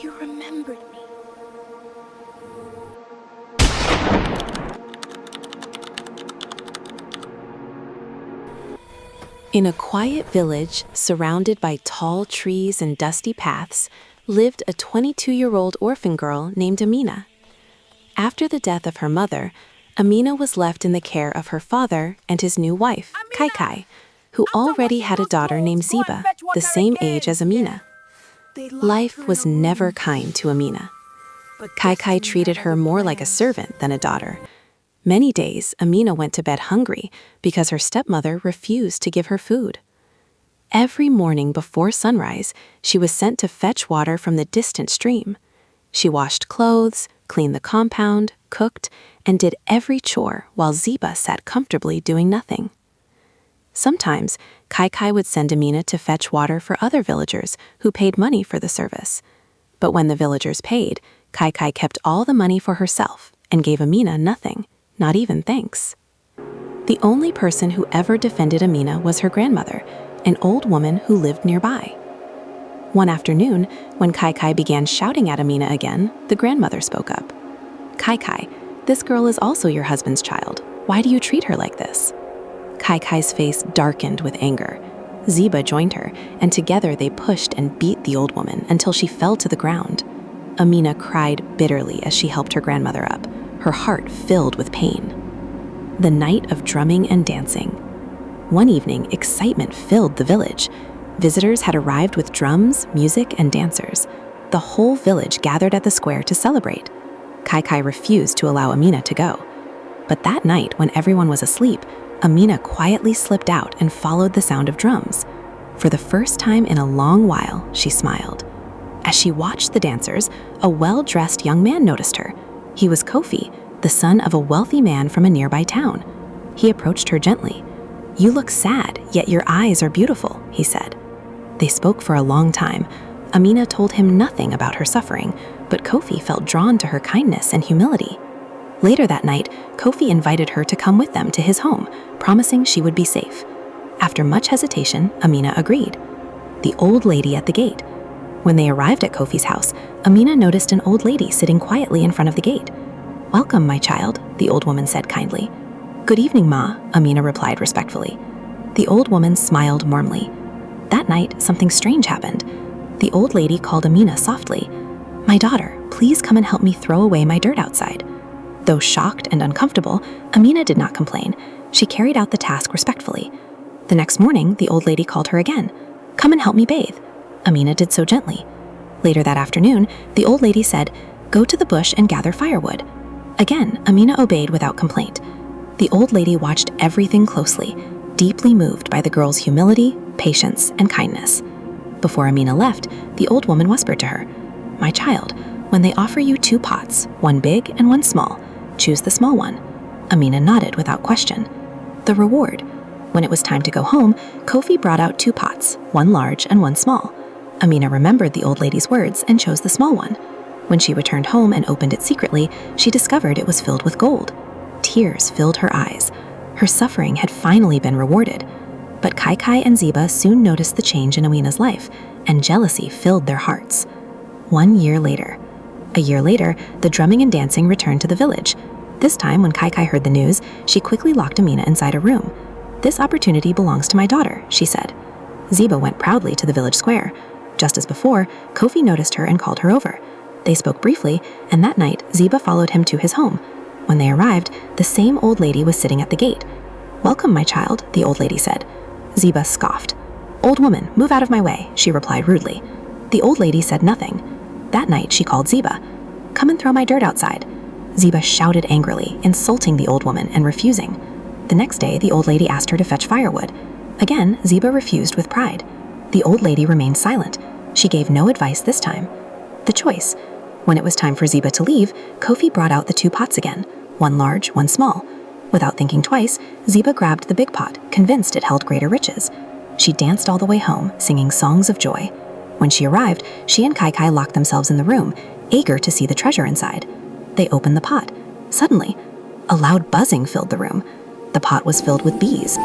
You remembered me. In a quiet village, surrounded by tall trees and dusty paths, lived a 22-year-old orphan girl named Amina. After the death of her mother, Amina was left in the care of her father and his new wife, Kaikai, who already had a daughter named Ziba, the same age as Amina. Life was never kind to Amina. Kaikai treated her more like a servant than a daughter. Many days, Amina went to bed hungry because her stepmother refused to give her food. Every morning before sunrise, she was sent to fetch water from the distant stream. She washed clothes, cleaned the compound, cooked, and did every chore while Ziba sat comfortably doing nothing. Sometimes, Kaikai would send Amina to fetch water for other villagers who paid money for the service. But when the villagers paid, Kaikai kept all the money for herself and gave Amina nothing, not even thanks. The only person who ever defended Amina was her grandmother, an old woman who lived nearby. One afternoon, when Kaikai began shouting at Amina again, the grandmother spoke up. "Kaikai, this girl is also your husband's child. Why do you treat her like this?" Kaikai's face darkened with anger. Ziba joined her, and together they pushed and beat the old woman until she fell to the ground. Amina cried bitterly as she helped her grandmother up, her heart filled with pain. The night of drumming and dancing. One evening, excitement filled the village. Visitors had arrived with drums, music, and dancers. The whole village gathered at the square to celebrate. Kaikai refused to allow Amina to go. But that night, when everyone was asleep, Amina quietly slipped out and followed the sound of drums. For the first time in a long while, she smiled. As she watched the dancers, a well-dressed young man noticed her. He was Kofi, the son of a wealthy man from a nearby town. He approached her gently. "You look sad, yet your eyes are beautiful," he said. They spoke for a long time. Amina told him nothing about her suffering, but Kofi felt drawn to her kindness and humility. Later that night, Kofi invited her to come with them to his home, promising she would be safe. After much hesitation, Amina agreed. The old lady at the gate. When they arrived at Kofi's house, Amina noticed an old lady sitting quietly in front of the gate. "Welcome, my child," the old woman said kindly. "Good evening, Ma," Amina replied respectfully. The old woman smiled warmly. That night, something strange happened. The old lady called Amina softly. "My daughter, please come and help me throw away my dirt outside." Though shocked and uncomfortable, Amina did not complain. She carried out the task respectfully. The next morning, the old lady called her again. "Come and help me bathe." Amina did so gently. Later that afternoon, the old lady said, "Go to the bush and gather firewood." Again, Amina obeyed without complaint. The old lady watched everything closely, deeply moved by the girl's humility, patience, and kindness. Before Amina left, the old woman whispered to her, "My child, when they offer you 2 pots, one big and one small, choose the small one." Amina nodded without question. The reward. When it was time to go home, Kofi brought out 2 pots, one large and one small. Amina remembered the old lady's words and chose the small one. When she returned home and opened it secretly, she discovered it was filled with gold. Tears filled her eyes. Her suffering had finally been rewarded. But Kaikai and Ziba soon noticed the change in Amina's life, and jealousy filled their hearts. 1 year later. A year later, the drumming and dancing returned to the village. This time, when Kaikai heard the news, she quickly locked Amina inside a room. "This opportunity belongs to my daughter," she said. Ziba went proudly to the village square. Just as before, Kofi noticed her and called her over. They spoke briefly, and that night, Ziba followed him to his home. When they arrived, the same old lady was sitting at the gate. "Welcome, my child," the old lady said. Ziba scoffed. "Old woman, move out of my way," she replied rudely. The old lady said nothing. That night, she called Ziba. "Come and throw my dirt outside." Ziba shouted angrily, insulting the old woman and refusing. The next day, the old lady asked her to fetch firewood. Again, Ziba refused with pride. The old lady remained silent. She gave no advice this time. The choice. When it was time for Ziba to leave, Kofi brought out the 2 pots again, one large, one small. Without thinking twice, Ziba grabbed the big pot, convinced it held greater riches. She danced all the way home, singing songs of joy. When she arrived, she and Kaikai locked themselves in the room, eager to see the treasure inside. They opened the pot. Suddenly, a loud buzzing filled the room. The pot was filled with bees.